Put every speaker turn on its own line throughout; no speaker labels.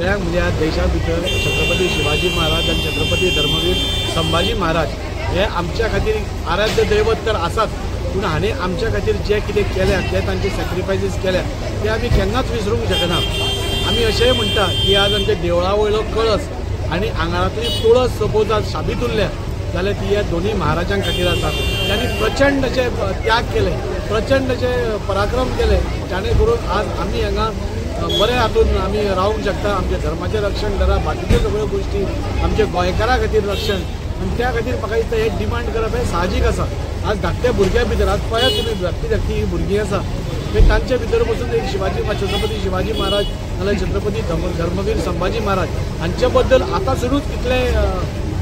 सगळ्यांक म्हणजे देशा भितर छत्रपती शिवाजी महाराज आणि छत्रपती धर्मवीर संभाजी महाराज हे आमच्या खातीर आराध्य दैवत तर आसात, पूण हांणी आमच्या खातीर जे कितें केल्या ते तांचे सॅक्रिफायसीस केल्या ते आमी केन्नाच विसरूंक शकना। आमी अशेंय म्हणटा की आज आमच्या देवळा वयलो कळस आनी आंगारांतली तुळस सपोज आज शाबीत उरल्या जाल्यार ती ह्या दोन्ही महाराजां खातीर आसा, ज्यांनी प्रचंड अशे त्याग केले, प्रचंड अशे पराक्रम केले, जाणे करून आज आमी हांगा बरे हातून आमी रावूंक शकता। आमच्या धर्माचें रक्षण करा, बाकीच्यो सगळ्यो गोश्टी आमच्या गोंयकारां खातीर रक्षण, आनी त्या खातीर म्हाका दिसता हे डिमांड करप हे साहजीक आसा। आज धाकट्या भुरग्यां भितर आज पळयात तुमी धाकटी ही भुरगीं आसा ते तांचे भितर बसून एक छत्रपती शिवाजी महाराज नाल्यार छत्रपती धर्मवीर संभाजी महाराज हांचे बद्दल आतां सुरूच कितले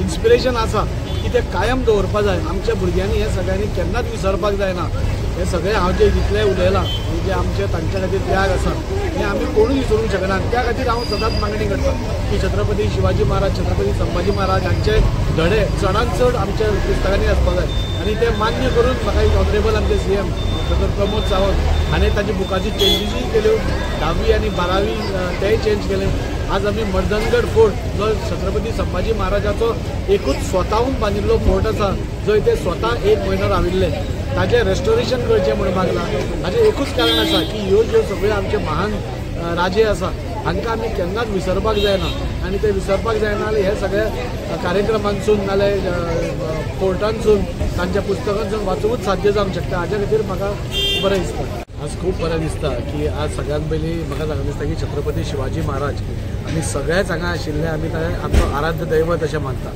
इन्स्पिरेशन आसा की ते कायम दवरपा जाय। आमच्या भुरग्यांनी हे सगळ्यांनी केन्नाच विसरपाक जायना। हे सगळे हांव जे जितले उलयलां जे आमचे तांच्या खातीर त्याग आसा हे आमी कोणूय विसरूंक शकना। त्या खातीर हांव सदांच मागणी करता की छत्रपती शिवाजी महाराज छत्रपती संभाजी महाराज हांचे धडे चडांत चड आमच्या पुस्तकांनी आसपाक जाय आनी ते मान्य करून म्हाका एक ऑनरेबल आमचे CM डॉ प्रमोद सावंत हाणें ताची बुकाची चेंजीसूय केल्यो, 10वी आनी 12वी तेय चेंज केले। आज आमी मर्दनगड फोर्ट जो छत्रपती संभाजी महाराजाचो एकूच स्वताहून बांदिल्लो फोर्ट आसा जंय ते स्वता 1 म्हयनो राविल्ले, ताजें रेस्टोरेशन करचें म्हणून मागला। हाजें एकूच कारण आसा की ह्यो ज्यो सगळ्यो आमचे महान राजे आसा हांकां आमी केन्नाच विसरपाक जायना आनी ते विसरपाक जायना जाल्यार हे सगळ्या कार्यक्रमांसून नाल्यार फोर्टांसून तांच्या पुस्तकांसून वाचूंकूच साध्य जावंक शकता। हाजे खातीर म्हाका बरें दिसता। आज खूब बरें दिसता की आज सगळ्यांत पयलीं म्हाका सांगून दिसता की छत्रपती शिवाजी महाराज आमी सगळेच हांगा आशिल्ले आमी ताका आमचो आराध्य दैवत अशें मानता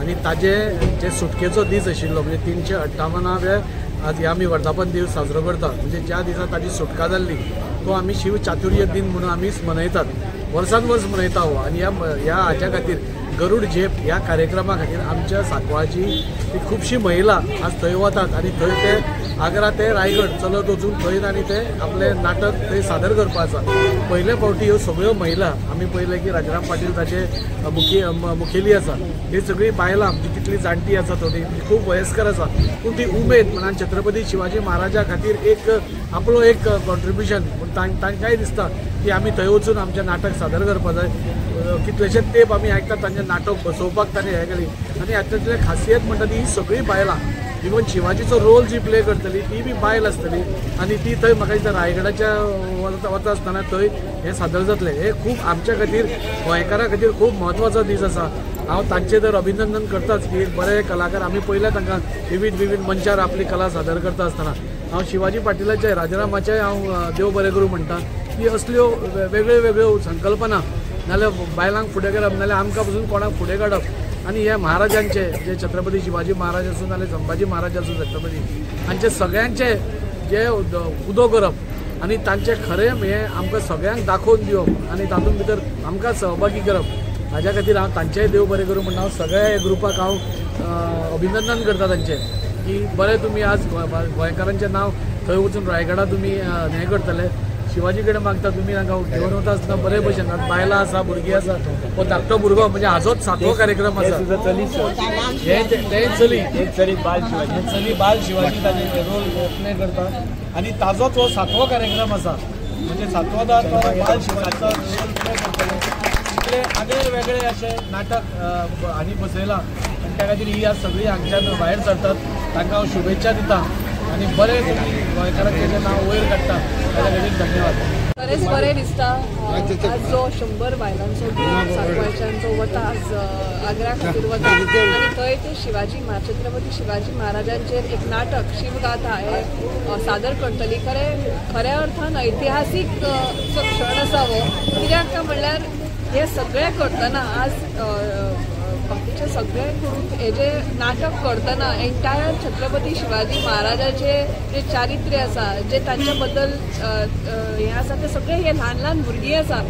आनी ताजे जे सुटकेचो दीस आशिल्लो म्हणजे 358वें आज आमी वर्धापन दीस साजरो करता, म्हणजे ज्या दिसा ताची सुटका जाल्ली तो आमी शिव चातुर्य दिन म्हणून आमी मनयतात, वर्सान वर्स मनयता हो। आनी ह्या हाच्या खातीर गरुड झेप ह्या कार्यक्रमा खातीर आमच्या सांकवाळची ती खुबशी महिला आज थंय वतात आनी थंय ते आग्रा ते रायगड चलत वचून थंय आनी ते आपले नाटक थंय सादर करपा आसा। पयले फावटी ह्यो सगळ्यो महिला आमी पळयले की राजाराम पाटील ताचे मुखेली आसा, ही सगळी बायलां म्हणजे कितली जाणटी आसा थोडी खूब वयस्कर आसा, पूण ती उमेद म्हणान छत्रपती शिवाजी महाराजा खातीर एक आपलो एक कॉन्ट्रिब्युशन तांकांय दिसता की आमी थंय वचून आमचें नाटक सादर करपा जाय। कितलेशेच तेप आमी आयकतात तांचें नाटक बसोवपाक ताणें हें केली आनी हातूंतले खासियत म्हणटा ती ही सगळीं बायलां इवन शिवाजीचो रोल जी प्ले करतली ती बी बायल आसतली आनी ती थंय म्हाका दिसता रायगडाच्या वता आसतना थंय हें सादर जातलें। हे खूब आमच्या खातीर गोंयकारां खातीर खूब म्हत्वाचो दीस आसा। हांव तांचें तर अभिनंदन करताच की एक बरे कलाकार आमी पळयल्या तांकां विविध मंचार आपली कला सादर करता आसतना। हांव शिवाजी पाटीलाचे राजारामाचेय हांव देव बरें करूं म्हणटा की असल्यो वेगळ्यो संकल्पना नाल्यार बायलांक फुडें करप नाल्यार आमकां पसून कोणाक फुडें काडप आनी हे महाराजांचे जे छत्रपती शिवाजी महाराज आसूं नाल्यार संभाजी महाराज आसूं छत्रपती हांचे सगळ्यांचे जे उदो करप आनी तांचे खरें हें आमकां सगळ्यांक दाखोवन दिवप आनी तातूंत भितर आमकां सहभागी करप हाज्या खातीर हांव तांचेय देव बरें करूं म्हणटा। हांव सगळ्या ग्रुपाक हांव अभिनंदन करता तांचें की बरें तुमी आज गोंयकारांचें नांव थंय वचून रायगडा तुमी हें करतले। शिवाजी कडेन मागता तुमी तांकां घेवन वता आसतना बरे भशेन बायलां आसा भुरगीं आसा हो धाकटो भुरगो म्हणजे हाजोच 7वो कार्यक्रम आसा चली बाल शिवाजी ताजे रोल प्ले करता आनी ताजोच हो 7वो कार्यक्रम आसा म्हणजे 7वो बाल शिवाजीचो रोल प्ले करतले। इतले आगळे वेगळे अशे नाटक हांणी बसयलां आनी त्या खातीर ही आज सगळीं हांगच्यान भायर सरतात तांकां हांव शुभेच्छा दिता आनी बरें तुमी गोंयकारांचें नांव वयर काडटा ताच्या खातीर धन्यवाद।
खरेंच बरें दिसता आज जो 100 बायलांचो ग्रूप सांकवाळच्यांचो वता आज आग्रा खातीर वता आनी थंय ते छत्रपती शिवाजी महाराजांचेर एक नाटक शिवगाथा हे सादर करतली। खऱ्या अर्थान ऐतिहासीक जो क्षण आसा हो, कित्याक म्हणल्यार हे सगळे करतना आज बाकीचे सगळे ग्रूप हे जे नाटक करतना एंटायर छत्रपती शिवाजी महाराजाचे जे चारित्र्य आसा जे तांच्या बद्दल हें आसा ते सगळे हे ल्हान भुरगीं आसा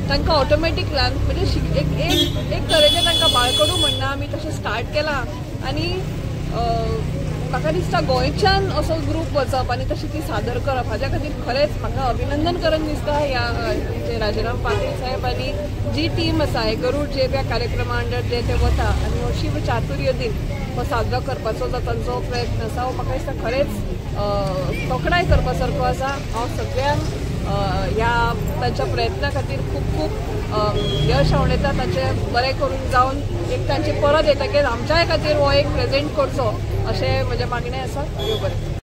तांकां ऑटोमॅटीक म्हणजे एक तरेचें तांकां बाळकडू म्हणना आमी तशें स्टार्ट केलां आनी म्हाका दिसता गोंयच्यान असो ग्रूप वचप आनी तशी ती सादर करप हाज्या खातीर खरेंच म्हाका अभिनंदन करन दिसता ह्या राजाराम पाटील साहेब आनी जी टीम आसा हे गरुड झेप ह्या कार्यक्रमा अंडर ते वता आनी हो शिव चातुर्य दिन हो साजरो करपाचो जो तांचो प्रयत्न आसा हो म्हाका दिसता खरेंच तोखणाय करपा सारको आसा। हांव सगळ्यांक ह्या तांच्या प्रयत्ना खातीर खूब खूब यश आवडटा ताचें बरें करून जावन एक तांची परत येतकीर आमच्याय खातीर हो एक प्रेजेंट करचो अशें म्हजें मागणें आसा. देव बरें.